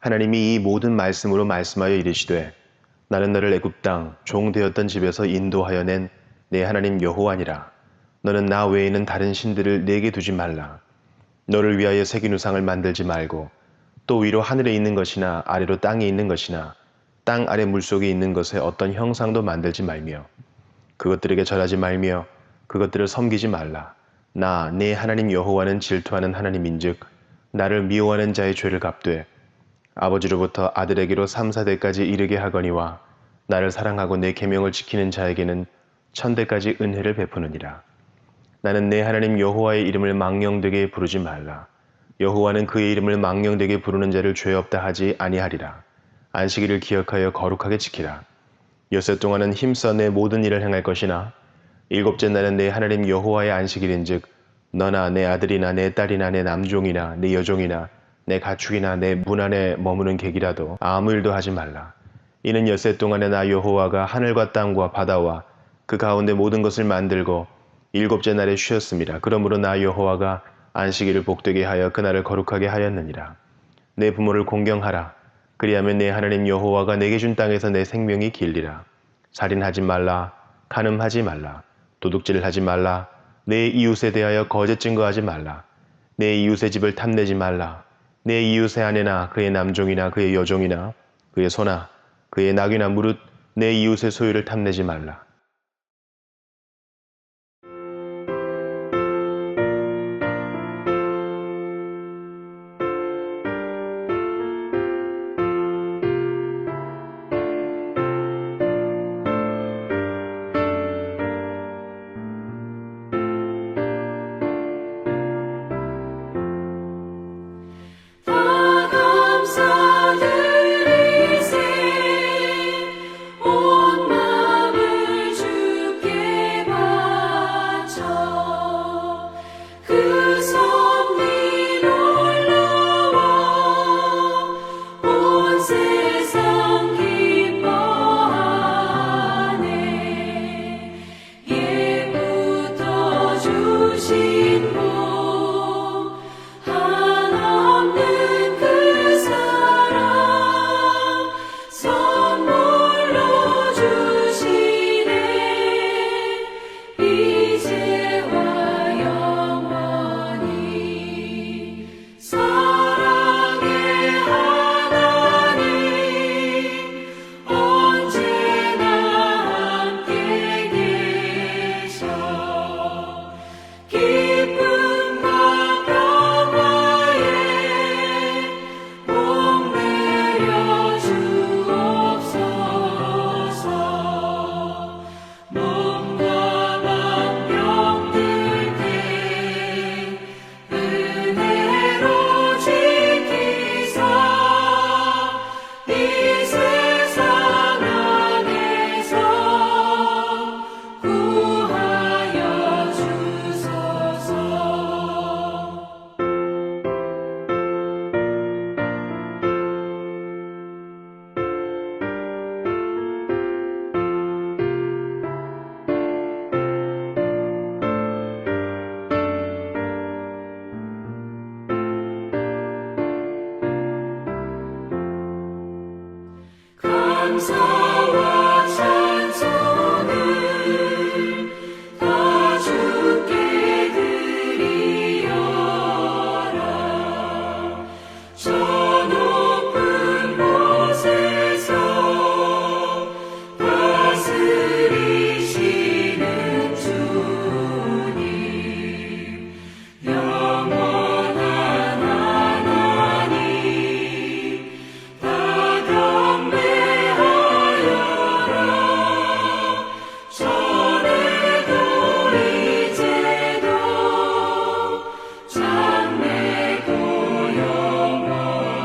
하나님이 이 모든 말씀으로 말씀하여 이르시되 나는 너를 애굽 땅 종 되었던 집에서 인도하여 낸 내 하나님 여호와니라. 너는 나 외에는 다른 신들을 내게 두지 말라. 너를 위하여 새긴 우상을 만들지 말고 또 위로 하늘에 있는 것이나 아래로 땅에 있는 것이나 땅 아래 물속에 있는 것에 어떤 형상도 만들지 말며 그것들에게 절하지 말며 그것들을 섬기지 말라. 나 내 하나님 여호와는 질투하는 하나님인즉 나를 미워하는 자의 죄를 갚되 아버지로부터 아들에게로 3, 4대까지 이르게 하거니와 나를 사랑하고 내 계명을 지키는 자에게는 1000대까지 은혜를 베푸느니라. 나는 내 하나님 여호와의 이름을 망령되게 부르지 말라. 여호와는 그의 이름을 망령되게 부르는 자를 죄 없다 하지 아니하리라. 안식일을 기억하여 거룩하게 지키라. 엿새 동안은 힘써 내 모든 일을 행할 것이나 일곱째 날은 내 하나님 여호와의 안식일인즉 너나 내 아들이나 내 딸이나 내 남종이나 내 여종이나 내 가축이나 내 문 안에 머무는 객이라도 아무 일도 하지 말라. 이는 엿새 동안에 나 여호와가 하늘과 땅과 바다와 그 가운데 모든 것을 만들고 일곱째 날에 쉬었습니다. 그러므로 나 여호와가 안식일을 복되게 하여 그날을 거룩하게 하였느니라. 내 부모를 공경하라. 그리하면 내 하나님 여호와가 내게 준 땅에서 내 생명이 길리라. 살인하지 말라. 간음하지 말라. 도둑질을 하지 말라. 내 이웃에 대하여 거짓 증거하지 말라. 내 이웃의 집을 탐내지 말라. 내 이웃의 아내나 그의 남종이나 그의 여종이나 그의 소나 그의 낙이나 무릇 내 이웃의 소유를 탐내지 말라. 감사와 찬송을 다 주께 드리어라. 저 높은 곳에서 다스리시는 주님, 영원한 하나님, 다 경배하여라. 전에도 이제도 장래도 영원히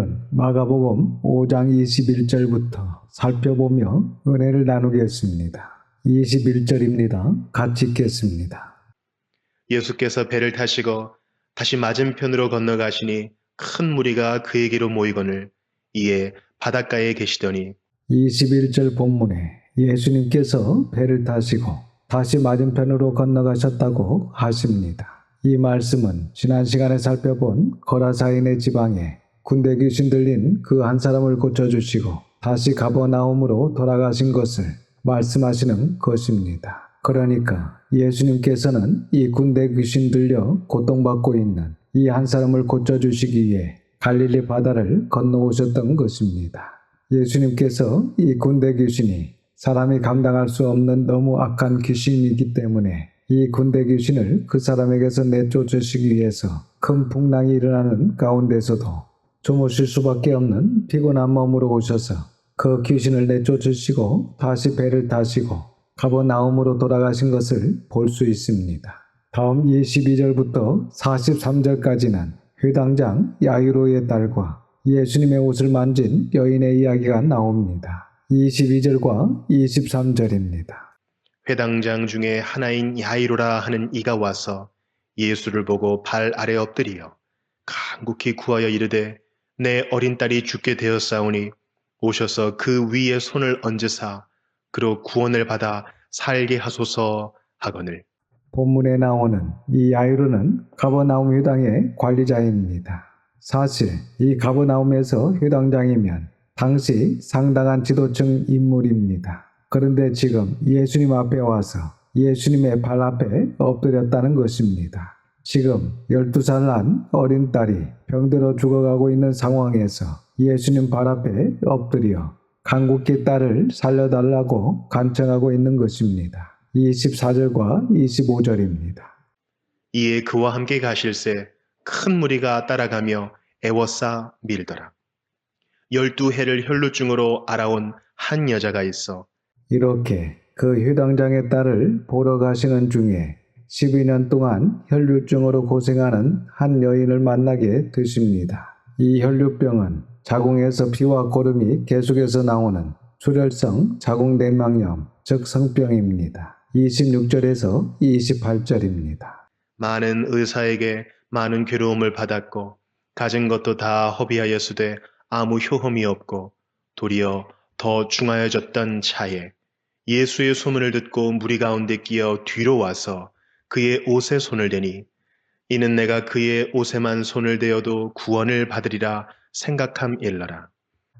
오늘은 마가복음 5장 21절부터 살펴보며 은혜를 나누겠습니다. 21절입니다. 같이 읽겠습니다. 예수께서 배를 타시고 다시 맞은편으로 건너가시니 큰 무리가 그에게로 모이거늘 이에 바닷가에 계시더니 21절 본문에 예수님께서 배를 타시고 다시 맞은편으로 건너가셨다고 하십니다. 이 말씀은 지난 시간에 살펴본 거라사인의 지방에 군대 귀신 들린 그 한 사람을 고쳐주시고 다시 가버나움으로 돌아가신 것을 말씀하시는 것입니다. 그러니까 예수님께서는 이 군대 귀신 들려 고통받고 있는 이 한 사람을 고쳐주시기 위해 갈릴리 바다를 건너오셨던 것입니다. 예수님께서 이 군대 귀신이 사람이 감당할 수 없는 너무 악한 귀신이기 때문에 이 군대 귀신을 그 사람에게서 내쫓으시기 위해서 큰 풍랑이 일어나는 가운데서도 주무실 수밖에 없는 피곤한 몸으로 오셔서 그 귀신을 내쫓으시고 다시 배를 타시고 가버나움으로 돌아가신 것을 볼 수 있습니다. 다음 22절부터 43절까지는 회당장 야이로의 딸과 예수님의 옷을 만진 여인의 이야기가 나옵니다. 22절과 23절입니다. 회당장 중에 하나인 야이로라 하는 이가 와서 예수를 보고 발 아래 엎드리어 간곡히 구하여 이르되 내 어린 딸이 죽게 되었사오니 오셔서 그 위에 손을 얹으사 그로 구원을 받아 살게 하소서 하거늘. 본문에 나오는 이 야이로는 가버나움 회당의 관리자입니다. 사실 이 가버나움에서 회당장이면 당시 상당한 지도층 인물입니다. 그런데 지금 예수님 앞에 와서 예수님의 발 앞에 엎드렸다는 것입니다. 지금 12살 난 어린 딸이 병들어 죽어가고 있는 상황에서 예수님 발 앞에 엎드려 간곡히 딸을 살려달라고 간청하고 있는 것입니다. 24절과 25절입니다. 이에 그와 함께 가실새 큰 무리가 따라가며 애워싸 밀더라. 12해를 혈루증으로 알아온 한 여자가 있어 이렇게 그 회당장의 딸을 보러 가시는 중에 12년 동안 혈류증으로 고생하는 한 여인을 만나게 되십니다. 이 혈류병은 자궁에서 피와 고름이 계속해서 나오는 출혈성 자궁내막염, 즉 성병입니다. 26절에서 28절입니다. 많은 의사에게 많은 괴로움을 받았고 가진 것도 다 허비하였으되 아무 효험이 없고 도리어 더 중하여졌던 차에 예수의 소문을 듣고 무리 가운데 끼어 뒤로 와서 그의 옷에 손을 대니 이는 내가 그의 옷에만 손을 대어도 구원을 받으리라 생각함일러라.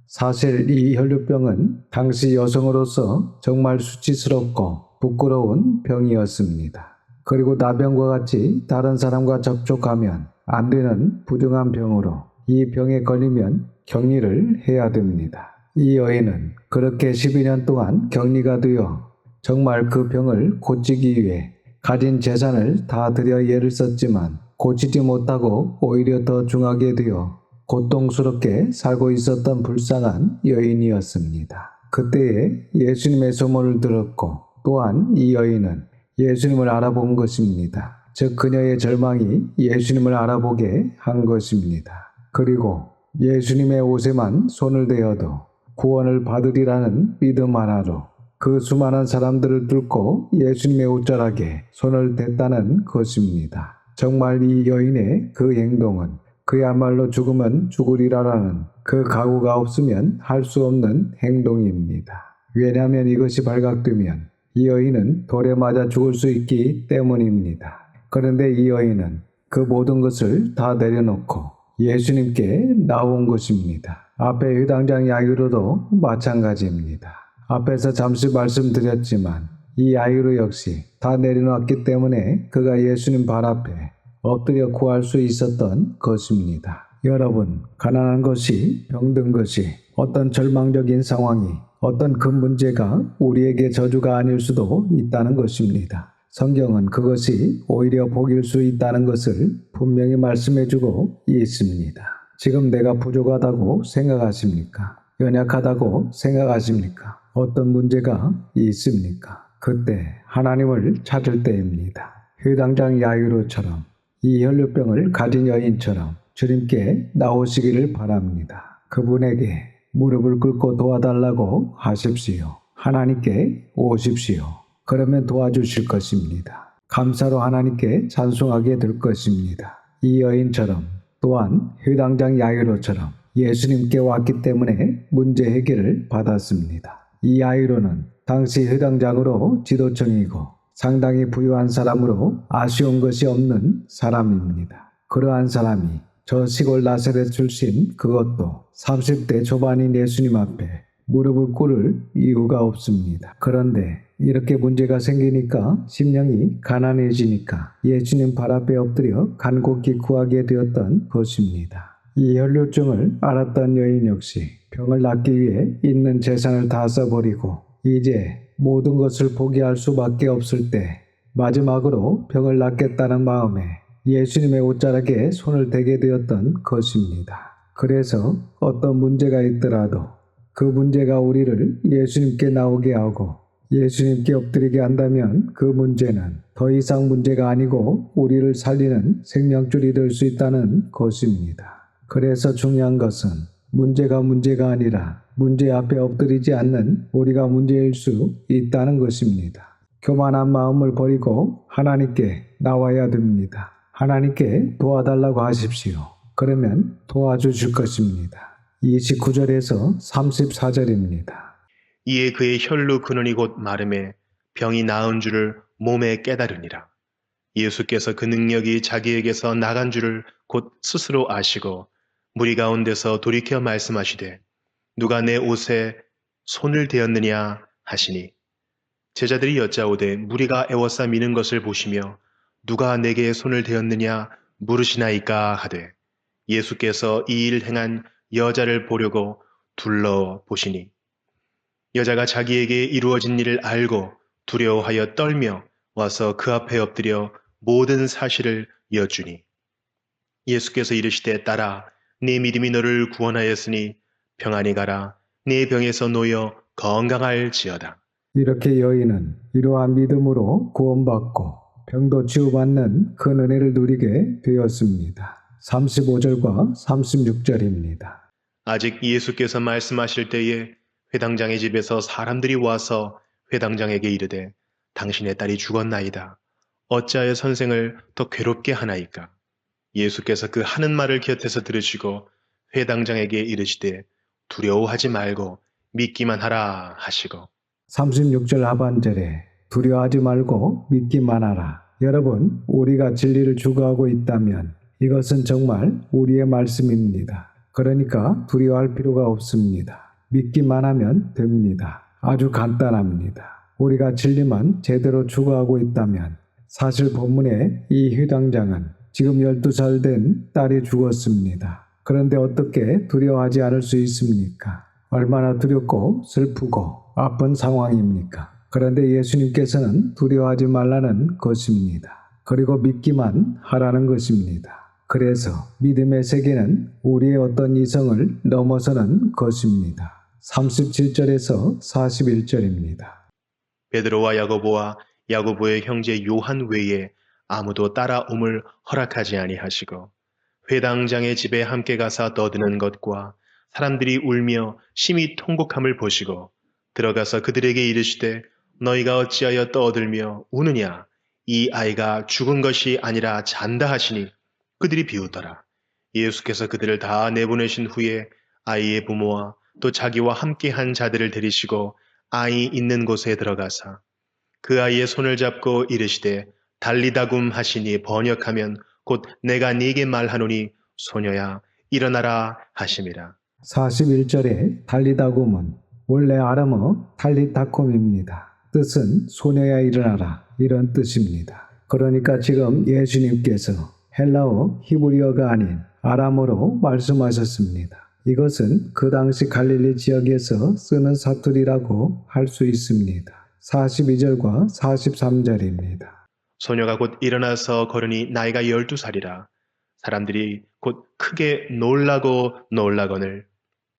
사실 이 혈류병은 당시 여성으로서 정말 수치스럽고 부끄러운 병이었습니다. 그리고 나병과 같이 다른 사람과 접촉하면 안 되는 부정한 병으로 이 병에 걸리면 격리를 해야 됩니다. 이 여인은 그렇게 12년 동안 격리가 되어 정말 그 병을 고치기 위해 가진 재산을 다 들여 애를 썼지만 고치지 못하고 오히려 더 중하게 되어 고통스럽게 살고 있었던 불쌍한 여인이었습니다. 그때에 예수님의 소문을 들었고 또한 이 여인은 예수님을 알아본 것입니다. 즉 그녀의 절망이 예수님을 알아보게 한 것입니다. 그리고 예수님의 옷에만 손을 대어도 구원을 받으리라는 믿음 하나로 그 수많은 사람들을 뚫고 예수님의 옷자락에 손을 댔다는 것입니다. 정말 이 여인의 그 행동은 그야말로 죽으면 죽으리라라는 그 각오가 없으면 할 수 없는 행동입니다. 왜냐하면 이것이 발각되면 이 여인은 돌에 맞아 죽을 수 있기 때문입니다. 그런데 이 여인은 그 모든 것을 다 내려놓고 예수님께 나온 것입니다. 앞에 회당장 야이로도 마찬가지입니다. 앞에서 잠시 말씀드렸지만 이 야이로 역시 다 내려놨기 때문에 그가 예수님 발 앞에 엎드려 구할 수 있었던 것입니다. 여러분, 가난한 것이, 병든 것이, 어떤 절망적인 상황이, 어떤 큰 문제가 우리에게 저주가 아닐 수도 있다는 것입니다. 성경은 그것이 오히려 복일 수 있다는 것을 분명히 말씀해주고 있습니다. 지금 내가 부족하다고 생각하십니까? 연약하다고 생각하십니까? 어떤 문제가 있습니까? 그때 하나님을 찾을 때입니다. 회당장 야이로처럼 이 혈류병을 가진 여인처럼 주님께 나오시기를 바랍니다. 그분에게 무릎을 꿇고 도와달라고 하십시오. 하나님께 오십시오. 그러면 도와주실 것입니다. 감사로 하나님께 찬송하게 될 것입니다. 이 여인처럼 또한 회당장 야이로처럼 예수님께 왔기 때문에 문제 해결을 받았습니다. 이 야이로는 당시 회당장으로 지도층이고 상당히 부유한 사람으로 아쉬운 것이 없는 사람입니다. 그러한 사람이 저 시골 나사렛 출신 그것도 30대 초반인 예수님 앞에 무릎을 꿇을 이유가 없습니다. 그런데 이렇게 문제가 생기니까 심령이 가난해지니까 예수님 발 앞에 엎드려 간곡히 구하게 되었던 것입니다. 이 혈류증을 앓았던 여인 역시 병을 낫기 위해 있는 재산을 다 써버리고 이제 모든 것을 포기할 수밖에 없을 때 마지막으로 병을 낫겠다는 마음에 예수님의 옷자락에 손을 대게 되었던 것입니다. 그래서 어떤 문제가 있더라도 그 문제가 우리를 예수님께 나오게 하고 예수님께 엎드리게 한다면 그 문제는 더 이상 문제가 아니고 우리를 살리는 생명줄이 될 수 있다는 것입니다. 그래서 중요한 것은 문제가 아니라 문제 앞에 엎드리지 않는 우리가 문제일 수 있다는 것입니다. 교만한 마음을 버리고 하나님께 나와야 됩니다. 하나님께 도와달라고 하십시오. 그러면 도와주실 것입니다. 29절에서 34절입니다. 이에 그의 혈루 근원이 곧 마름에 병이 나은 줄을 몸에 깨달으니라. 예수께서 그 능력이 자기에게서 나간 줄을 곧 스스로 아시고 무리 가운데서 돌이켜 말씀하시되 누가 내 옷에 손을 대었느냐 하시니 제자들이 여짜오되 무리가 애워싸 미는 것을 보시며 누가 내게 손을 대었느냐 물으시나이까 하되 예수께서 이 일 행한 여자를 보려고 둘러보시니 여자가 자기에게 이루어진 일을 알고 두려워하여 떨며 와서 그 앞에 엎드려 모든 사실을 여쭈니 예수께서 이르시되 딸아 네 믿음이 너를 구원하였으니 평안히 가라 네 병에서 놓여 건강할지어다. 이렇게 여인은 이러한 믿음으로 구원받고 병도 치유받는 큰 은혜를 누리게 되었습니다. 35절과 36절입니다. 아직 예수께서 말씀하실 때에 회당장의 집에서 사람들이 와서 회당장에게 이르되 당신의 딸이 죽었나이다. 어찌하여 선생을 더 괴롭게 하나이까? 예수께서 그 하는 말을 곁에서 들으시고 회당장에게 이르시되 두려워하지 말고 믿기만 하라 하시고 36절 하반절에 두려워하지 말고 믿기만 하라. 여러분, 우리가 진리를 추구하고 있다면 이것은 정말 우리의 말씀입니다. 그러니까 두려워할 필요가 없습니다. 믿기만 하면 됩니다. 아주 간단합니다. 우리가 진리만 제대로 추구하고 있다면 사실 본문의 이 회당장은 지금 12살 된 딸이 죽었습니다. 그런데 어떻게 두려워하지 않을 수 있습니까? 얼마나 두렵고 슬프고 아픈 상황입니까? 그런데 예수님께서는 두려워하지 말라는 것입니다. 그리고 믿기만 하라는 것입니다. 그래서 믿음의 세계는 우리의 어떤 이성을 넘어서는 것입니다. 37절에서 41절입니다. 베드로와 야고보와 야고보의 형제 요한 외에 아무도 따라옴을 허락하지 아니하시고 회당장의 집에 함께 가사 떠드는 것과 사람들이 울며 심히 통곡함을 보시고 들어가서 그들에게 이르시되 너희가 어찌하여 떠들며 우느냐 이 아이가 죽은 것이 아니라 잔다 하시니 그들이 비웃더라. 예수께서 그들을 다 내보내신 후에 아이의 부모와 또 자기와 함께한 자들을 데리시고 아이 있는 곳에 들어가사 그 아이의 손을 잡고 이르시되 달리다굼 하시니 번역하면 곧 내가 네게 말하노니 소녀야 일어나라 하심이라. 41절에 달리다굼은 원래 아람어 탈리타콤입니다. 뜻은 소녀야 일어나라 이런 뜻입니다. 그러니까 지금 예수님께서 헬라어 히브리어가 아닌 아람어로 말씀하셨습니다. 이것은 그 당시 갈릴리 지역에서 쓰는 사투리라고 할 수 있습니다. 42절과 43절입니다. 소녀가 곧 일어나서 걸으니 나이가 12살이라 사람들이 곧 크게 놀라거늘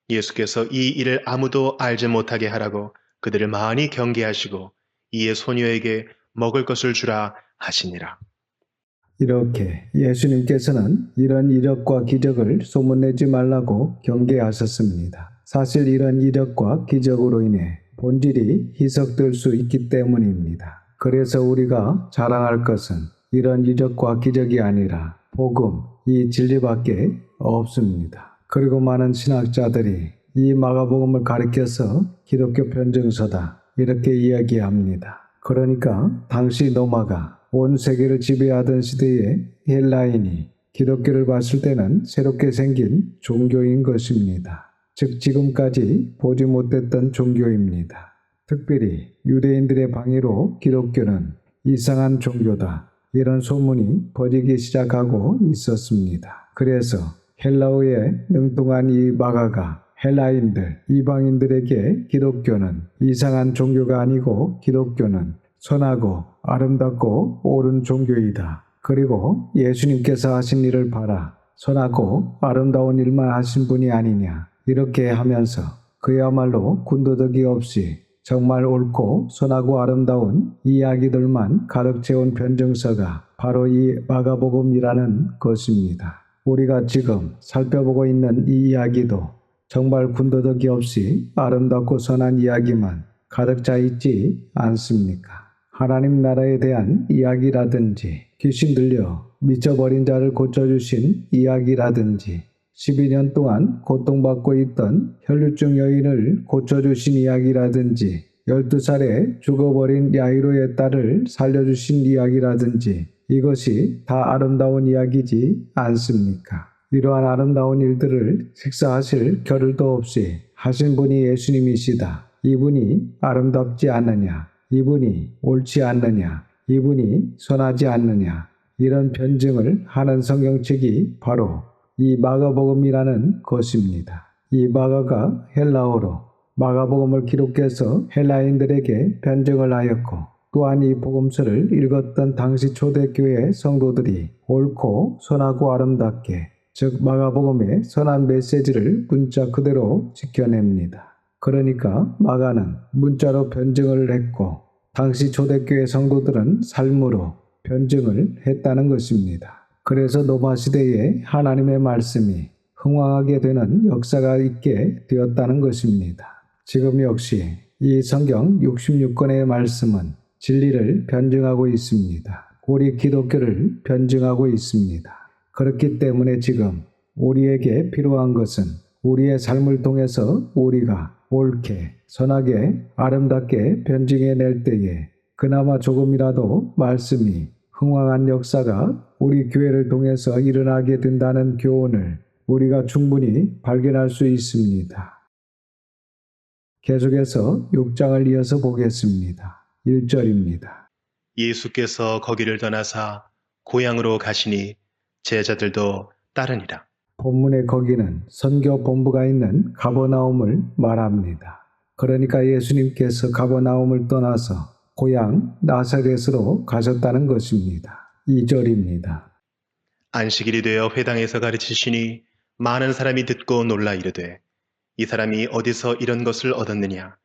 예수께서 이 일을 아무도 알지 못하게 하라고 그들을 많이 경계하시고 이에 소녀에게 먹을 것을 주라 하시니라. 이렇게 예수님께서는 이런 이력과 기적을 소문내지 말라고 경계하셨습니다. 사실 이런 이력과 기적으로 인해 본질이 희석될 수 있기 때문입니다. 그래서 우리가 자랑할 것은 이런 이적과 기적이 아니라 복음, 이 진리밖에 없습니다. 그리고 많은 신학자들이 이 마가복음을 가리켜서 기독교 변증서다 이렇게 이야기합니다. 그러니까 당시 로마가 온 세계를 지배하던 시대에 헬라인이 기독교를 봤을 때는 새롭게 생긴 종교인 것입니다. 즉 지금까지 보지 못했던 종교입니다. 특별히 유대인들의 방해로 기독교는 이상한 종교다 이런 소문이 퍼지기 시작하고 있었습니다. 그래서 헬라어에 능통한 이 마가가 헬라인들, 이방인들에게 기독교는 이상한 종교가 아니고 기독교는 선하고 아름답고 옳은 종교이다. 그리고 예수님께서 하신 일을 봐라. 선하고 아름다운 일만 하신 분이 아니냐. 이렇게 하면서 그야말로 군더더기 없이 정말 옳고 선하고 아름다운 이야기들만 가득 채운 변증서가 바로 이 마가복음이라는 것입니다. 우리가 지금 살펴보고 있는 이 이야기도 정말 군더더기 없이 아름답고 선한 이야기만 가득 차 있지 않습니까? 하나님 나라에 대한 이야기라든지 귀신 들려 미쳐버린 자를 고쳐주신 이야기라든지 12년 동안 고통받고 있던 혈류증 여인을 고쳐주신 이야기라든지 12살에 죽어버린 야이로의 딸을 살려주신 이야기라든지 이것이 다 아름다운 이야기지 않습니까? 이러한 아름다운 일들을 식사하실 겨를도 없이 하신 분이 예수님이시다. 이분이 아름답지 않느냐? 이분이 옳지 않느냐? 이분이 선하지 않느냐? 이런 변증을 하는 성경책이 바로 이 마가복음이라는 것입니다. 이 마가가 헬라어로 마가복음을 기록해서 헬라인들에게 변증을 하였고 또한 이 복음서를 읽었던 당시 초대교회 성도들이 옳고 선하고 아름답게 즉 마가복음의 선한 메시지를 문자 그대로 지켜냅니다. 그러니까 마가는 문자로 변증을 했고 당시 초대교회 성도들은 삶으로 변증을 했다는 것입니다. 그래서 로마 시대에 하나님의 말씀이 흥왕하게 되는 역사가 있게 되었다는 것입니다. 지금 역시 이 성경 66권의 말씀은 진리를 변증하고 있습니다. 우리 기독교를 변증하고 있습니다. 그렇기 때문에 지금 우리에게 필요한 것은 우리의 삶을 통해서 우리가 옳게, 선하게, 아름답게 변증해낼 때에 그나마 조금이라도 말씀이 흥왕한 역사가 우리 교회를 통해서 일어나게 된다는 교훈을 우리가 충분히 발견할 수 있습니다. 계속해서 6장을 이어서 보겠습니다. 1절입니다. 예수께서 거기를 떠나사 고향으로 가시니 제자들도 따르니라. 본문의 거기는 선교 본부가 있는 가버나움을 말합니다. 그러니까 예수님께서 가버나움을 떠나서 고향 나사렛으로 가셨다는 것입니다. 2절입니다. 안식일이 되어 회당에서 가르치시니 많은 사람이 듣고 놀라 이르되 이 사람이 어디서 이런 것을 얻었느냐?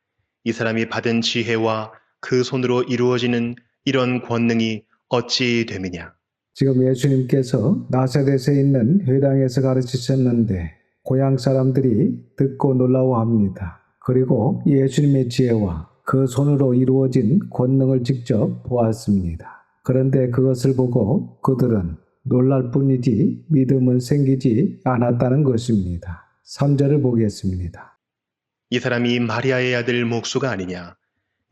이 사람이 받은 지혜와 그 손으로 이루어지는 이런 권능이 어찌 됨이냐? 지금 예수님께서 나사렛에 있는 회당에서 가르치셨는데 고향 사람들이 듣고 놀라워합니다. 그리고 예수님의 지혜와 그 손으로 이루어진 권능을 직접 보았습니다. 그런데 그것을 보고 그들은 놀랄 뿐이지 믿음은 생기지 않았다는 것입니다. 3절을 보겠습니다. 이 사람이 마리아의 아들 목수가 아니냐?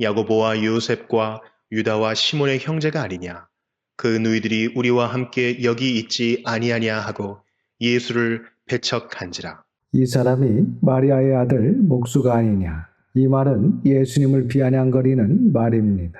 야고보와 요셉과 유다와 시몬의 형제가 아니냐? 그 누이들이 우리와 함께 여기 있지 아니하냐 하고 예수를 배척한지라. 이 사람이 마리아의 아들 목수가 아니냐? 이 말은 예수님을 비아냥거리는 말입니다.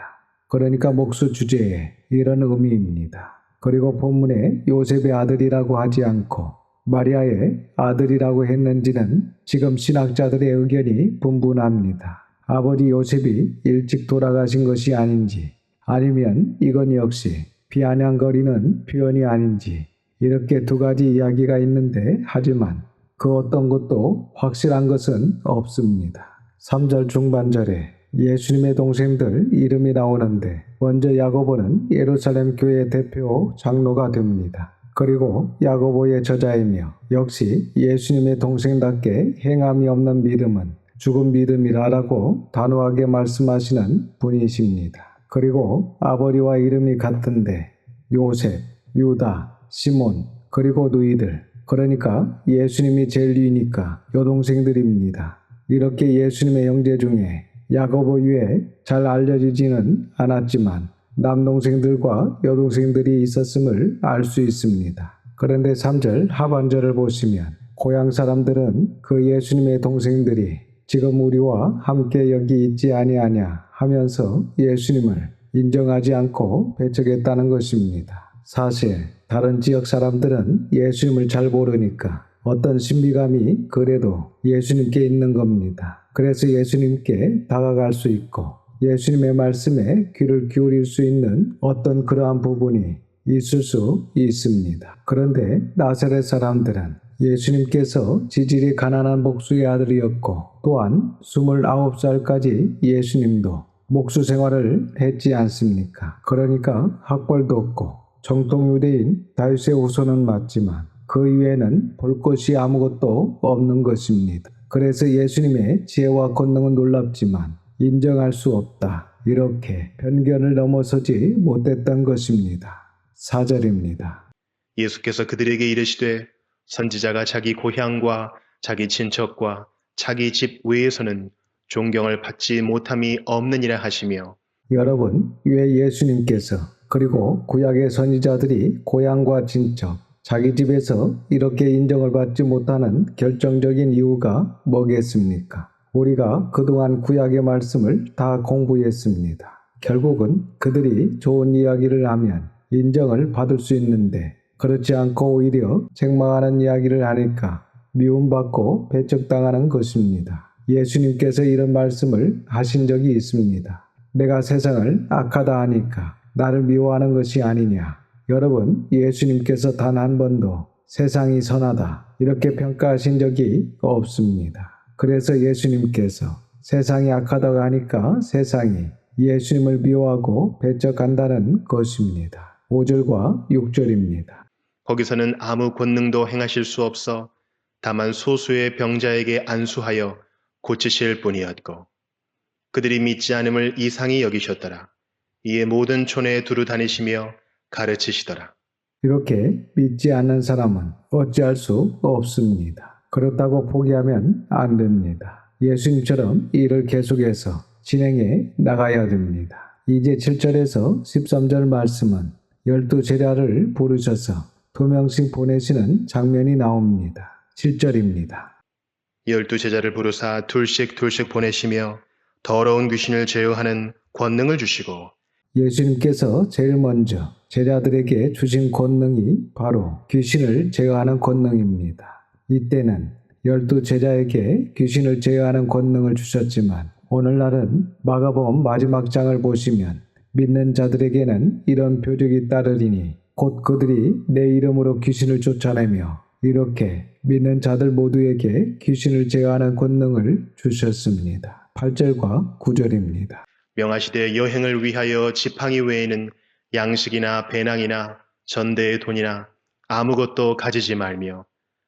그러니까 목수 주제에 이런 의미입니다. 그리고 본문에 요셉의 아들이라고 하지 않고 마리아의 아들이라고 했는지는 지금 신학자들의 의견이 분분합니다. 아버지 요셉이 일찍 돌아가신 것이 아닌지 아니면 이건 역시 비아냥거리는 표현이 아닌지 이렇게 두 가지 이야기가 있는데 하지만 그 어떤 것도 확실한 것은 없습니다. 3절 중반절에 예수님의 동생들 이름이 나오는데 먼저 야고보는 예루살렘 교회 대표 장로가 됩니다. 그리고 야고보의 저자이며 역시 예수님의 동생답게 행함이 없는 믿음은 죽은 믿음이라라고 단호하게 말씀하시는 분이십니다. 그리고 아버지와 이름이 같은데 요셉, 유다, 시몬, 그리고 누이들, 그러니까 예수님이 제일 위니까 여동생들입니다. 이렇게 예수님의 형제 중에 야고보 외에 잘 알려지지는 않았지만 남동생들과 여동생들이 있었음을 알 수 있습니다. 그런데 3절 하반절을 보시면 고향 사람들은 그 예수님의 동생들이 지금 우리와 함께 여기 있지 아니하냐 하면서 예수님을 인정하지 않고 배척했다는 것입니다. 사실 다른 지역 사람들은 예수님을 잘 모르니까 어떤 신비감이 그래도 예수님께 있는 겁니다. 그래서 예수님께 다가갈 수 있고 예수님의 말씀에 귀를 기울일 수 있는 어떤 그러한 부분이 있을 수 있습니다. 그런데 나사렛 사람들은 예수님께서 지질이 가난한 목수의 아들이었고 또한 29살까지 예수님도 목수 생활을 했지 않습니까? 그러니까 학벌도 없고 정통 유대인 다윗의 후손은 맞지만 그 이외에는 볼 것이 아무것도 없는 것입니다. 그래서 예수님의 지혜와 권능은 놀랍지만 인정할 수 없다. 이렇게 편견을 넘어서지 못했던 것입니다. 4절입니다. 예수께서 그들에게 이르시되 선지자가 자기 고향과 자기 친척과 자기 집 외에서는 존경을 받지 못함이 없느니라 하시며 여러분, 왜 예수님께서 그리고 구약의 선지자들이 고향과 친척, 자기 집에서 이렇게 인정을 받지 못하는 결정적인 이유가 뭐겠습니까? 우리가 그동안 구약의 말씀을 다 공부했습니다. 결국은 그들이 좋은 이야기를 하면 인정을 받을 수 있는데 그렇지 않고 오히려 책망하는 이야기를 하니까 미움받고 배척당하는 것입니다. 예수님께서 이런 말씀을 하신 적이 있습니다. 내가 세상을 악하다 하니까 나를 미워하는 것이 아니냐. 여러분, 예수님께서 단 한 번도 세상이 선하다 이렇게 평가하신 적이 없습니다. 그래서 예수님께서 세상이 악하다고 하니까 세상이 예수님을 미워하고 배척한다는 것입니다. 5절과 6절입니다. 거기서는 아무 권능도 행하실 수 없어 다만 소수의 병자에게 안수하여 고치실 뿐이었고 그들이 믿지 않음을 이상히 여기셨더라. 이에 모든 촌에 두루 다니시며 가르치시더라. 이렇게 믿지 않는 사람은 어찌할 수 없습니다. 그렇다고 포기하면 안 됩니다. 예수님처럼 일을 계속해서 진행해 나가야 됩니다. 이제 7절에서 13절 말씀은 12제자를 부르셔서 2명씩 보내시는 장면이 나옵니다. 7절입니다. 12제자를 부르사 둘씩 보내시며 더러운 귀신을 제어하는 권능을 주시고 예수님께서 제일 먼저 제자들에게 주신 권능이 바로 귀신을 제어하는 권능입니다. 이때는 12제자에게 귀신을 제어하는 권능을 주셨지만 오늘날은 마가복음 마지막 장을 보시면 믿는 자들에게는 이런 표적이 따르리니 곧 그들이 내 이름으로 귀신을 쫓아내며 이렇게 믿는 자들 모두에게 귀신을 제어하는 권능을 주셨습니다. 8절과 9절입니다. 명하시되 여행을 위하여 지팡이 외에는 양식이나 배낭이나 전대의 돈이나 아무것도 가지지 말며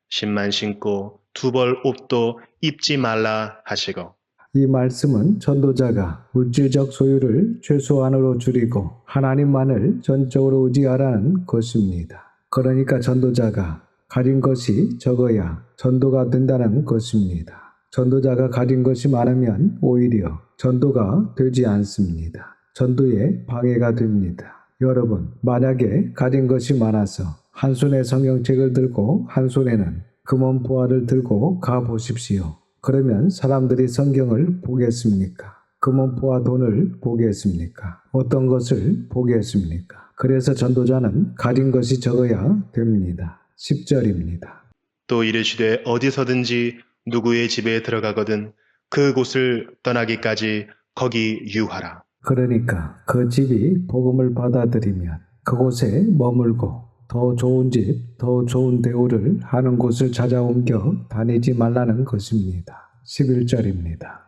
신만 신고 두 벌 옷도 입지 말라 하시고 이 말씀은 전도자가 물질적 소유를 최소한으로 줄이고 하나님만을 전적으로 의지하라는 것입니다. 그러니까 전도자가 가진 것이 적어야 전도가 된다는 것입니다. 전도자가 가진 것이 많으면 오히려 전도가 되지 않습니다. 전도에 방해가 됩니다. 여러분, 만약에 가진 것이 많아서 한 손에 성경책을 들고 한 손에는 금원보화를 들고 가보십시오. 그러면 사람들이 성경을 보겠습니까? 금원보화 돈을 보겠습니까? 어떤 것을 보겠습니까? 그래서 전도자는 가진 것이 적어야 됩니다. 10절입니다. 또 이르시되 어디서든지 누구의 집에 들어가거든 그 곳을 떠나기까지 거기 유하라. 그러니까 그 집이 복음을 받아들이면 그곳에 머물고 더 좋은 집, 더 좋은 대우를 하는 곳을 찾아 옮겨 다니지 말라는 것입니다. 11절입니다.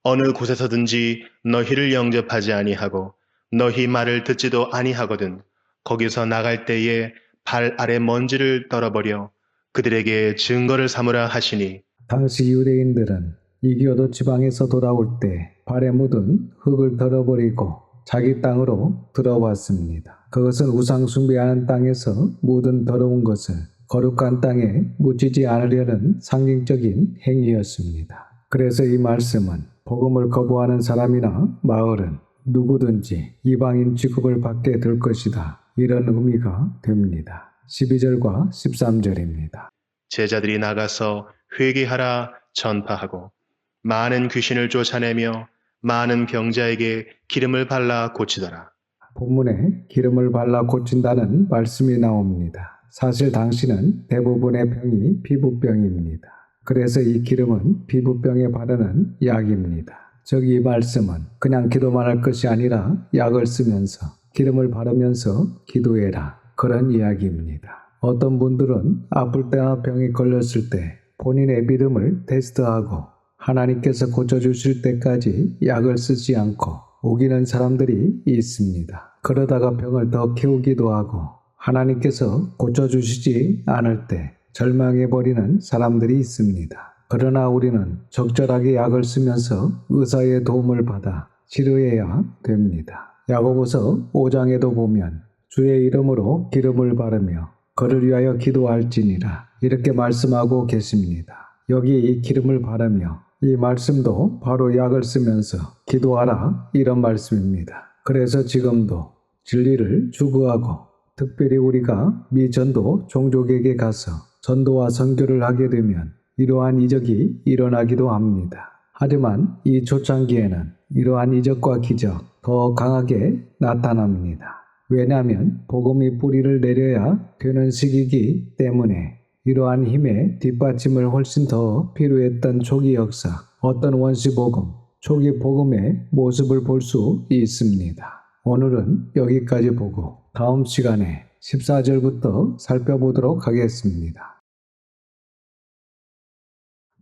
어느 곳에서든지 너희를 영접하지 아니하고 너희 말을 듣지도 아니하거든 거기서 나갈 때에 발 아래 먼지를 떨어버려 그들에게 증거를 삼으라 하시니 당시 유대인들은 이교도 지방에서 돌아올 때 발에 묻은 흙을 덜어버리고 자기 땅으로 들어왔습니다. 그것은 우상 숭배하는 땅에서 묻은 더러운 것을 거룩한 땅에 묻히지 않으려는 상징적인 행위였습니다. 그래서 이 말씀은 복음을 거부하는 사람이나 마을은 누구든지 이방인 취급을 받게 될 것이다. 이런 의미가 됩니다. 12절과 13절입니다. 제자들이 나가서 회개하라 전파하고 많은 귀신을 쫓아내며 많은 병자에게 기름을 발라 고치더라. 본문에 기름을 발라 고친다는 말씀이 나옵니다. 사실 당시는 대부분의 병이 피부병입니다. 그래서 이 기름은 피부병에 바르는 약입니다. 즉 이 말씀은 그냥 기도만 할 것이 아니라 약을 쓰면서 기름을 바르면서 기도해라 그런 이야기입니다. 어떤 분들은 아플 때나 병이 걸렸을 때 본인의 믿음을 테스트하고 하나님께서 고쳐주실 때까지 약을 쓰지 않고 우기는 사람들이 있습니다. 그러다가 병을 더 키우기도 하고 하나님께서 고쳐주시지 않을 때 절망해버리는 사람들이 있습니다. 그러나 우리는 적절하게 약을 쓰면서 의사의 도움을 받아 치료해야 됩니다. 야고보서 5장에도 보면 주의 이름으로 기름을 바르며 그를 위하여 기도할지니라 이렇게 말씀하고 계십니다. 여기 이 기름을 바르며 이 말씀도 바로 약을 쓰면서 기도하라 이런 말씀입니다. 그래서 지금도 진리를 추구하고 특별히 우리가 미전도 종족에게 가서 전도와 선교를 하게 되면 이러한 이적이 일어나기도 합니다. 하지만 이 초창기에는 이러한 이적과 기적 더 강하게 나타납니다. 왜냐하면 복음이 뿌리를 내려야 되는 시기이기 때문에 이러한 힘의 뒷받침을 훨씬 더 필요했던 초기 역사, 어떤 원시복음, 초기 복음의 모습을 볼 수 있습니다. 오늘은 여기까지 보고 다음 시간에 14절부터 살펴보도록 하겠습니다.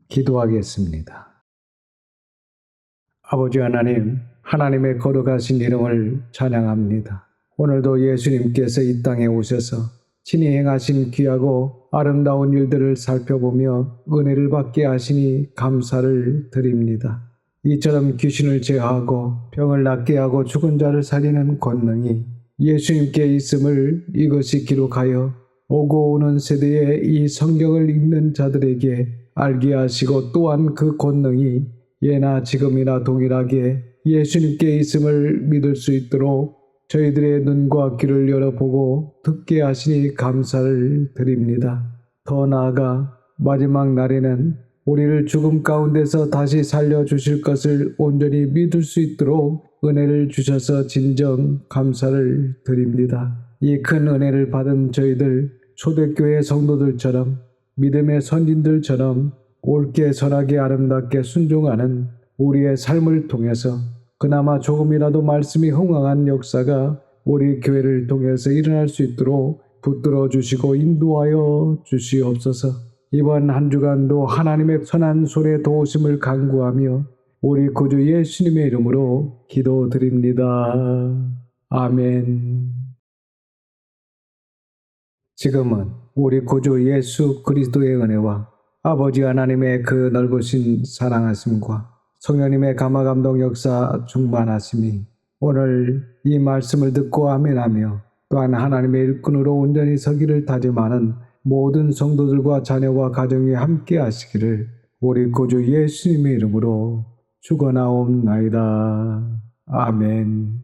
기도하겠습니다. 아버지 하나님, 하나님의 거룩하신 이름을 찬양합니다. 오늘도 예수님께서 이 땅에 오셔서 친히 행하신 귀하고 아름다운 일들을 살펴보며 은혜를 받게 하시니 감사를 드립니다. 이처럼 귀신을 제하고 병을 낫게 하고 죽은 자를 살리는 권능이 예수님께 있음을 이것이 기록하여 오고 오는 세대에 이 성경을 읽는 자들에게 알게 하시고 또한 그 권능이 예나 지금이나 동일하게 예수님께 있음을 믿을 수 있도록 저희들의 눈과 귀를 열어보고 듣게 하시니 감사를 드립니다. 더 나아가 마지막 날에는 우리를 죽음 가운데서 다시 살려주실 것을 온전히 믿을 수 있도록 은혜를 주셔서 진정 감사를 드립니다. 이 큰 은혜를 받은 저희들 초대교회 성도들처럼 믿음의 선진들처럼 옳게 선하게 아름답게 순종하는 우리의 삶을 통해서 그나마 조금이라도 말씀이 흥황한 역사가 우리 교회를 통해서 일어날 수 있도록 붙들어 주시고 인도하여 주시옵소서. 이번 한 주간도 하나님의 선한 손의 도우심을 간구하며 우리 구주 예수님의 이름으로 기도드립니다. 아멘. 지금은 우리 구주 예수 그리스도의 은혜와 아버지 하나님의 그 넓으신 사랑하심과 성령님의 감화감동 역사 충만하심이 오늘 이 말씀을 듣고 아멘하며 또한 하나님의 일꾼으로 온전히 서기를 다짐하는 모든 성도들과 자녀와 가정이 함께 하시기를 우리 구주 예수님의 이름으로 축원하옵나이다. 아멘.